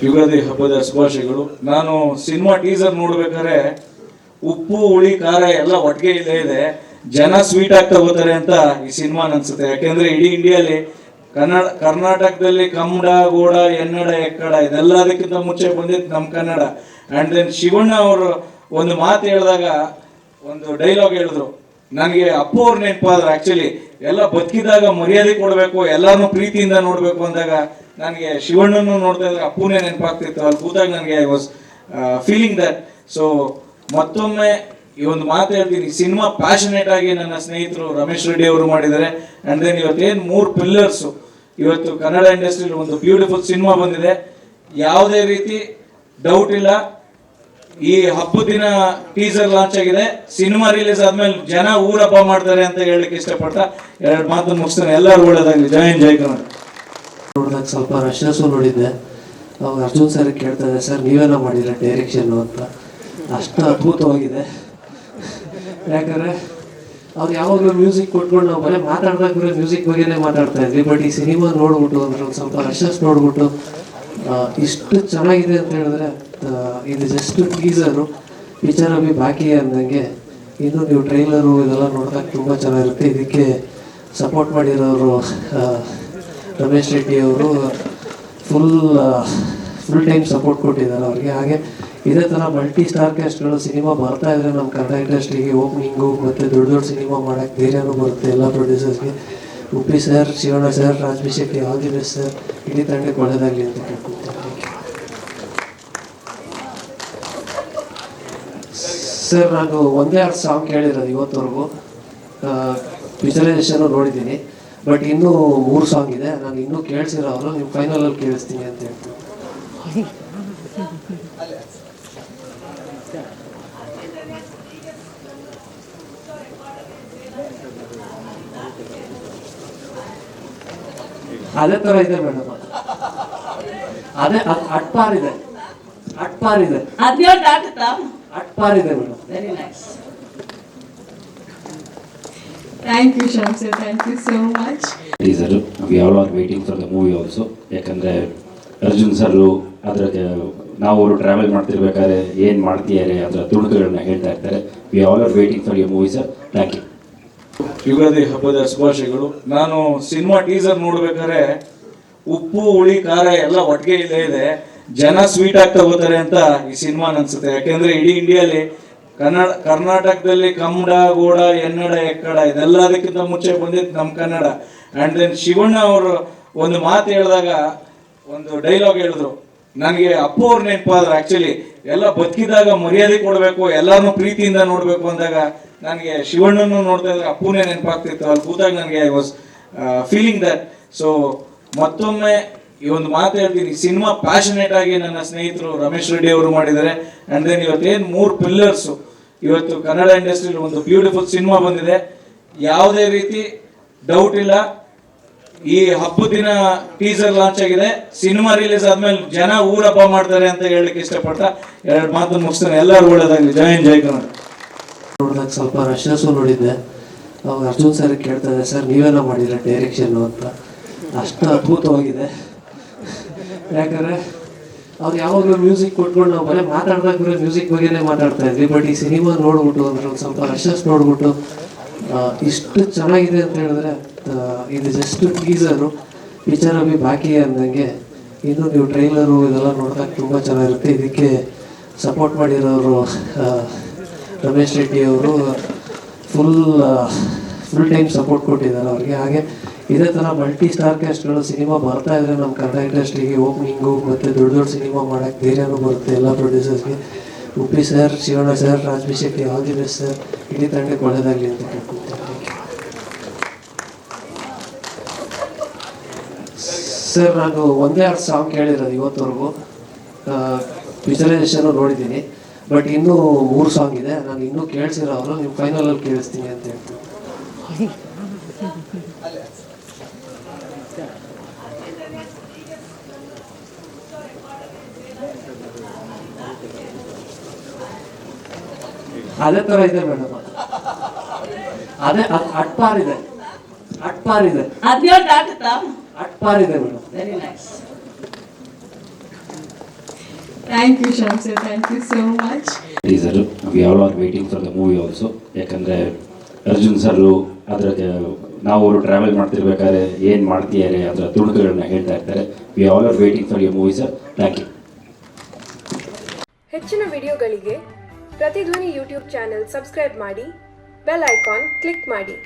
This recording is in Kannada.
ಯುಗಾದಿ ಹಬ್ಬದ ಶುಭಾಶಯಗಳು. ನಾನು ಸಿನಿಮಾ ಟೀಸರ್ ನೋಡ್ಬೇಕಾದ್ರೆ ಉಪ್ಪು ಹುಳಿ ಖಾರ ಎಲ್ಲ ಒಟ್ಟಿಗೆ ಇಲ್ಲೇ ಇದೆ, ಜನ ಸ್ವೀಟ್ ಆಗಿ ತಗೋತಾರೆ ಅಂತ ಈ ಸಿನಿಮಾ ಅನ್ಸುತ್ತೆ. ಯಾಕೆಂದ್ರೆ ಇಡೀ ಇಂಡಿಯಾಲಿ ಕರ್ನಾಟಕದಲ್ಲಿ ಕನ್ನಡ ಗೋಡ ಎನ್ನಡ ಎಕ್ಕಡ ಇದೆಲ್ಲದಕ್ಕಿಂತ ಮುಂಚೆ ಬಂದಿದ್ದು ನಮ್ಮ ಕನ್ನಡ. ಆ್ಯಂಡ್ ದೆನ್ ಶಿವಣ್ಣ ಅವರು ಒಂದು ಮಾತು ಹೇಳಿದಾಗ ಒಂದು ಡೈಲಾಗ್ ಹೇಳಿದ್ರು, ನನಗೆ ಅಪ್ಪು ಅವ್ರು ನೆನಪಾದ್ರು. ಆ್ಯಕ್ಚುಲಿ ಎಲ್ಲ ಬದುಕಿದಾಗ ಮರ್ಯಾದೆ ಕೊಡಬೇಕು, ಎಲ್ಲರನ್ನೂ ಪ್ರೀತಿಯಿಂದ ನೋಡಬೇಕು ಅಂದಾಗ ನನಗೆ ಶಿವಣ್ಣನ್ನು ನೋಡ್ತಾ ಇದ್ರೆ ಅಪ್ಪುನೇ ನೆನಪಾಗ್ತಿತ್ತು. ಅಲ್ಲಿ ಕೂತಾಗ ನನಗೆ I was feeling that. So ಮತ್ತೊಮ್ಮೆ ಈ ಒಂದು ಮಾತು ಹೇಳ್ತೀನಿ, ಸಿನಿಮಾ ಪ್ಯಾಷನೇಟ್ ಆಗಿ ನನ್ನ ಸ್ನೇಹಿತರು ರಮೇಶ್ ರೆಡ್ಡಿ ಅವರು ಮಾಡಿದ್ದಾರೆ. ಆ್ಯಂಡ್ ದೆನ್ ಇವತ್ತೇನು 3 ಪಿಲ್ಲರ್ಸು ಇವತ್ತು ಕನ್ನಡ ಇಂಡಸ್ಟ್ರಿಯಲ್ಲಿ ಒಂದು ಬ್ಯೂಟಿಫುಲ್ ಸಿನಿಮಾ ಬಂದಿದೆ. ಯಾವುದೇ ರೀತಿ ಡೌಟ್ ಇಲ್ಲ, ಈ ಹಬ್ಬದ ದಿನ ಟೀಸರ್ ಲಾಂಚ್ ಆಗಿದೆ. ಸಿನಿಮಾ ರಿಲೀಸ್ ಆದ್ಮೇಲೆ ಜನ ಊರಪ್ಪ ಮಾಡ್ತಾರೆ ಅಂತ ಹೇಳಲಿಕ್ಕೆ ಇಷ್ಟಪಡ್ತಾ 2 ಮಾತನ್ನು ಮುಗಿಸ್ತಾನೆ. ಎಲ್ಲರೂ ಒಳ್ಳೇದಾಗಲಿ. ಜೈ ಹಿಂದ್, ಜೈ ಕನ್ನಡ. ನೋಡಿದಾಗ ಸ್ವಲ್ಪ ರಶ್ನಸ್ಸು ನೋಡಿದ್ದೆ. ಅವಾಗ ಅರ್ಜುನ್ ಸರ್ ಕೇಳ್ತಾ ಇದ್ದೆ, ಸರ್ ನೀವೇನೋ ಮಾಡಿಲ್ಲ ಡೈರೆಕ್ಷನ್ನು ಅಂತ. ಅಷ್ಟು ಅದ್ಭುತವಾಗಿದೆ. ಯಾಕಂದರೆ ಅವ್ರು ಯಾವಾಗಲೂ ಮ್ಯೂಸಿಕ್ ಕೊಟ್ಕೊಂಡು ನಾವು ಬರೀ ಮಾತಾಡಿದಾಗ ಬರೀ ಮ್ಯೂಸಿಕ್ ಬಗ್ಗೆನೇ ಮಾತಾಡ್ತಾ ಇದ್ವಿ. ಬಟ್ ಈ ಸಿನಿಮಾ ನೋಡ್ಬಿಟ್ಟು ಅಂದ್ರೆ ಒಂದು ಸ್ವಲ್ಪ ರಶಸ್ ನೋಡ್ಬಿಟ್ಟು ಇಷ್ಟು ಚೆನ್ನಾಗಿದೆ ಅಂತ ಹೇಳಿದ್ರೆ, ಇದು ಜಸ್ಟ್ ಟೀಸರು, ಪಿಕ್ಚರ್ ಅಭಿ ಬಾಕಿ ಅಂದಂಗೆ. ಇನ್ನು ನೀವು ಟ್ರೈಲರು ಇದೆಲ್ಲ ನೋಡಿದಾಗ ತುಂಬ ಚೆನ್ನಾಗಿರುತ್ತೆ. ಇದಕ್ಕೆ ಸಪೋರ್ಟ್ ಮಾಡಿರೋರು ರಮೇಶ್ ರೆಡ್ಡಿ ಅವರು ಫುಲ್ ಟೈಮ್ ಸಪೋರ್ಟ್ ಕೊಟ್ಟಿದ್ದಾರೆ ಅವ್ರಿಗೆ. ಹಾಗೆ ಇದೇ ಥರ ಮಲ್ಟಿ ಸ್ಟಾರ್ ಕ್ಯಾಸ್ಟ್ಗಳು ಸಿನಿಮಾ ಬರ್ತಾ ಇದ್ರೆ ನಮ್ಮ ಕನ್ನಡ ಇಂಡಸ್ಟ್ರಿಗೆ ಓಪನಿಂಗು ಮತ್ತು ದೊಡ್ಡ ದೊಡ್ಡ ಸಿನಿಮಾ ಮಾಡೋಕ್ಕೆ ಧೈರ್ಯನೂ ಬರುತ್ತೆ ಎಲ್ಲ ಪ್ರೊಡ್ಯೂಸರ್ಸ್ಗೆ. Uppi sir, Shivanna sir, Rajbhishek, all the best sir. ಇಡೀ ತಂಡಕ್ಕೆ ಒಳ್ಳೆಯದಾಗಲಿ ಅಂತ ಕೇಳ್ಕೊಳ್ತೀನಿ. ಸರ್ ನಾನು 1-2 ಸಾಂಗ್ ಕೇಳಿರೋದು ಇವತ್ತವರೆಗೂ. ವಿಜುವಲೈಸೇಷನ್ನು ನೋಡಿದ್ದೀನಿ. ಬಟ್ ಇನ್ನೂ 3 ಸಾಂಗ್ ಇದೆ, ನಾನು ಇನ್ನೂ ಕೇಳಿಸಿರೋ ಅವರು ನೀವು ಫೈನಲಲ್ಲಿ ಕೇಳಿಸ್ತೀನಿ ಅಂತ ಹೇಳ್ತೀನಿ. ಅದೇ ಥರ ಇದೆ ಮೇಡಮ್, ಅದೇ ಅಟ್ಪಾರಿದೆ madam. Very nice. Thank you, Shamsir. Thank you so much. Teaser, we all are waiting for the movie also. ಯಾಕಂದರೆ ಅರ್ಜುನ್ ಸರು ಅದರ ನಾವು ಅವರು ಟ್ರಾವೆಲ್ ಮಾಡ್ತಿರ್ಬೇಕಾದ್ರೆ ಏನು ಮಾಡ್ತಿದ್ದಾರೆ ಅದರ ತುಣುಕುಗಳನ್ನ ಹೇಳ್ತಾ ಇರ್ತಾರೆ. We all are waiting for your movie sir. Thank you. Ugadi ಹಬ್ಬದ ಶುಭಾಶಯಗಳು. ನಾನು ಸಿನಿಮಾ ಟೀಸರ್ ನೋಡ್ಬೇಕಾದ್ರೆ ಉಪ್ಪು ಹುಳಿ ಖಾರ ಎಲ್ಲ ಒಟ್ಟಿಗೆ ಇಲ್ಲೇ ಇದೆ, ಜನ ಸ್ವೀಟ್ ಆಗಿ ತಗೋತಾರೆ ಅಂತ ಈ ಸಿನಿಮಾ ಅನ್ಸುತ್ತೆ. ಯಾಕೆಂದ್ರೆ ಇಡೀ ಇಂಡಿಯಾಲಿ ಕರ್ನಾಟಕದಲ್ಲಿ ಕನ್ನಡ ಗೋಡ ಎನ್ನಡ ಎಕ್ಕಡ ಇದೆಲ್ಲದಕ್ಕಿಂತ ಮುಂಚೆ ಬಂದಿದ್ದು ನಮ್ಮ ಕನ್ನಡ. ಆ್ಯಂಡ್ ದೆನ್ ಶಿವಣ್ಣ ಅವರು ಒಂದು ಮಾತು ಹೇಳಿದಾಗ ಒಂದು ಡೈಲಾಗ್ ಹೇಳಿದ್ರು, ನನಗೆ ಅಪ್ಪು ಅವ್ರು ನೆನಪಾದ್ರು. ಆ್ಯಕ್ಚುಲಿ ಎಲ್ಲ ಬದುಕಿದಾಗ ಮರ್ಯಾದೆ ಕೊಡಬೇಕು, ಎಲ್ಲರನ್ನೂ ಪ್ರೀತಿಯಿಂದ ನೋಡಬೇಕು ಅಂದಾಗ ನನಗೆ ಶಿವಣ್ಣನ್ನು ನೋಡ್ತಾ ಇದ್ರೆ ಅಪ್ಪುನೇ ನೆನಪಾಗ್ತಿತ್ತು. ಅಲ್ಲಿ ಕೂತಾಗ ನನಗೆ I was feeling that. So ಮತ್ತೊಮ್ಮೆ ಈ ಒಂದು ಮಾತು ಹೇಳ್ತೀನಿ, ಸಿನಿಮಾ ಪ್ಯಾಷನೇಟ್ ಆಗಿ ನನ್ನ ಸ್ನೇಹಿತರು ರಮೇಶ್ ರೆಡ್ಡಿ ಅವರು ಮಾಡಿದ್ದಾರೆ. ಆ್ಯಂಡ್ ದೆನ್ ಇವತ್ತೇನು 3 ಪಿಲ್ಲರ್ಸು ಇವತ್ತು ಕನ್ನಡ ಇಂಡಸ್ಟ್ರಿಯಲ್ಲಿ ಒಂದು ಬ್ಯೂಟಿಫುಲ್ ಸಿನಿಮಾ ಬಂದಿದೆ. ಯಾವುದೇ ರೀತಿ ಡೌಟ್ ಇಲ್ಲ, ಈ ಹಬ್ಬದ ದಿನ ಟೀಸರ್ ಲಾಂಚ್ ಆಗಿದೆ. ಸಿನಿಮಾ ರಿಲೀಸ್ ಆದ್ಮೇಲೆ ಜನ ಊರಪ್ಪ ಮಾಡ್ತಾರೆ ಅಂತ ಹೇಳಲಿಕ್ಕೆ ಇಷ್ಟಪಡ್ತಾ 2 ಮಾತನ್ನು ಮುಗಿಸ್ತಾನೆ. ಎಲ್ಲರೂ ಒಳ್ಳೇದಾಗಲಿ. ಜೈ ಹಿಂದ್, ಜೈ ಕನ್ನಡ. ನೋಡಿದಾಗ ಸ್ವಲ್ಪ ರಶ್ನಸ್ಸು ನೋಡಿದ್ದೆ. ಅವಾಗ ಅರ್ಜುನ್ ಸರ್ ಕೇಳ್ತಾ ಇದ್ದೆ, ಸರ್ ನೀವೇನೋ ಮಾಡಿಲ್ಲ ಡೈರೆಕ್ಷನ್ನು ಅಂತ. ಅಷ್ಟು ಅದ್ಭುತವಾಗಿದೆ. ಯಾಕಂದರೆ ಅವ್ರು ಯಾವಾಗಲೂ ಮ್ಯೂಸಿಕ್ ಕೊಟ್ಕೊಂಡು ನಾವು ಬರೀ ಮಾತಾಡಿದಾಗ ಬರೀ ಮ್ಯೂಸಿಕ್ ಬಗ್ಗೆನೇ ಮಾತಾಡ್ತಾ ಇದ್ವಿ. ಬಟ್ ಈ ಸಿನಿಮಾ ನೋಡ್ಬಿಟ್ಟು ಅಂದ್ರೆ ಒಂದು ಸ್ವಲ್ಪ ರಶಸ್ ನೋಡ್ಬಿಟ್ಟು ಇಷ್ಟು ಚೆನ್ನಾಗಿದೆ ಅಂತ ಹೇಳಿದ್ರೆ, ಇದು ಜಸ್ಟ್ ಟೀಸರು, ಪಿಕ್ಚರ್ ಅಭಿ ಬಾಕಿ ಅಂದಂಗೆ. ಇನ್ನು ನೀವು ಟ್ರೈಲರು ಇದೆಲ್ಲ ನೋಡಿದಾಗ ತುಂಬ ಚೆನ್ನಾಗಿರುತ್ತೆ. ಇದಕ್ಕೆ ಸಪೋರ್ಟ್ ಮಾಡಿರೋರು ರಮೇಶ್ ರೆಡ್ಡಿ ಅವರು ಫುಲ್ ಟೈಮ್ ಸಪೋರ್ಟ್ ಕೊಟ್ಟಿದ್ದಾರೆ ಅವ್ರಿಗೆ. ಹಾಗೆ ಇದೇ ಥರ ಮಲ್ಟಿ ಸ್ಟಾರ್ ಕ್ಯಾಸ್ಟ್ಗಳು ಸಿನಿಮಾ ಬರ್ತಾ ಇದ್ರೆ ನಮ್ಮ ಕನ್ನಡ ಇಂಡಸ್ಟ್ರಿಗೆ ಓಪನಿಂಗು ಮತ್ತು ದೊಡ್ಡ ದೊಡ್ಡ ಸಿನಿಮಾ ಮಾಡೋಕ್ಕೆ ಧೈರ್ಯನೂ ಬರುತ್ತೆ ಎಲ್ಲ ಪ್ರೊಡ್ಯೂಸರ್ಸ್ಗೆ. Uppi sir, Shivanna sir, Rajbhishek, all the best sir. ಇಡೀ ತಂಡಕ್ಕೆ ಒಳ್ಳೆಯದಾಗಲಿ ಅಂತ ಕೇಳ್ಕೊಳ್ತೀನಿ. ಸರ್ ನಾನು 1-2 ಸಾಂಗ್ ಕೇಳಿರೋದು ಇವತ್ತವರೆಗೂ. ವಿಜುವಲೈಸೇಷನ್ನು ನೋಡಿದ್ದೀನಿ. ಬಟ್ ಇನ್ನೂ 3 ಸಾಂಗ್ ಇದೆ, ನಾನು ಇನ್ನೂ ಕೇಳಿಸಿರೋ ಅವರು ನೀವು ಫೈನಲಲ್ಲಿ ಕೇಳಿಸ್ತೀನಿ ಅಂತ ಹೇಳ್ತೀನಿ. ಅದೇ ಥರ ಇದೆ ಮೇಡಮ್, ಅದೇ ಅಟ್ಪಾರಿದೆ ಅದ್ಯಾವ ದಾಟುತ್ತಾ? ಅಟ್ಪಾರಿದೆ madam. Very nice. Thank you Shyam sir, thank you so much. Teaser we all are waiting for the movie also. ಯಾಕಂದರೆ ಅರ್ಜುನ್ ಸರ್ ಅದರ ನಾವು ಅವರು ಟ್ರಾವೆಲ್ ಮಾಡ್ತಿರ್ಬೇಕಾದ್ರೆ ಏನು ಮಾಡ್ತಿದ್ದಾರೆ ಅದರ ತುಣುಕುಗಳನ್ನ ಹೇಳ್ತಾ ಇರ್ತಾರೆ. We all are waiting for your movie sir. Thank you. ಹೆಚ್ಚಿನ ವಿಡಿಯೋಗಳಿಗೆ ಪ್ರತಿಧ್ವನಿ ಯೂಟ್ಯೂಬ್ ಚಾನೆಲ್ ಸಬ್ಸ್ಕ್ರೈಬ್ ಮಾಡಿ, ಬೆಲ್ ಐಕಾನ್ ಕ್ಲಿಕ್ ಮಾಡಿ.